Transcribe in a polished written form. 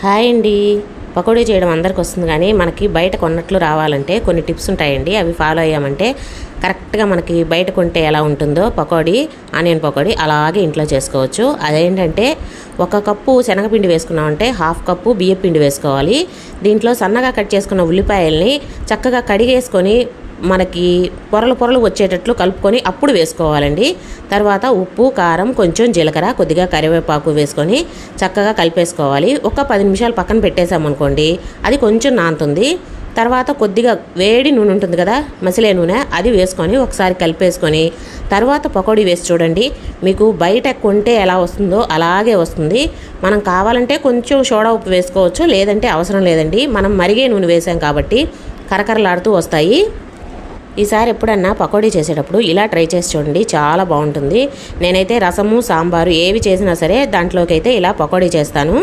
Hi అండి. పకోడీ చేయడం అందరికి వస్తుంది, కానీ మనకి బయట కొన్నట్లు రావాలంటే కొన్ని టిప్స్ ఉంటాయండి. అవి ఫాలో అయ్యామంటే కరెక్ట్గా మనకి బయట కొంటే ఎలా ఉంటుందో పకోడీ, ఆనియన్ పకోడీ అలాగే ఇంట్లో చేసుకోవచ్చు. అదేంటంటే 1 కప్పు శనగపిండి వేసుకున్నామంటే 1/2 కప్పు బియ్యపిండి వేసుకోవాలి. దీంట్లో సన్నగా కట్ చేసుకున్న ఉల్లిపాయల్ని చక్కగా కడిగేసుకొని మనకి పొరలు వచ్చేటట్లు కలుపుకొని అప్పుడు వేసుకోవాలండి. తర్వాత ఉప్పు, కారం, కొంచెం జీలకర్ర, కొద్దిగా కరివేపాకు వేసుకొని చక్కగా కలిపేసుకోవాలి. ఒక 10 నిమిషాలు పక్కన పెట్టేసామనుకోండి, అది కొంచెం నానుతుంది. తర్వాత కొద్దిగా వేడి నూనె ఉంటుంది కదా, మసిలే నూనె, అది వేసుకొని ఒకసారి కలిపేసుకొని తర్వాత పకోడీ వేసి చూడండి. మీకు బయట కొంటే ఎలా వస్తుందో అలాగే వస్తుంది. మనం కావాలంటే కొంచెం సోడా ఉప్పు వేసుకోవచ్చు, లేదంటే అవసరం లేదండి. మనం మరిగే నూనె వేసాం కాబట్టి కరకరలాడుతూ వస్తాయి. ఈసారి ఎప్పుడన్నా పకోడీ చేసేటప్పుడు ఇలా ట్రై చేసి చూడండి, చాలా బాగుంటుంది. నేనైతే రసము, సాంబారు ఏవి చేసినా సరే దాంట్లోకి అయితే ఇలా పకోడీ చేస్తాను.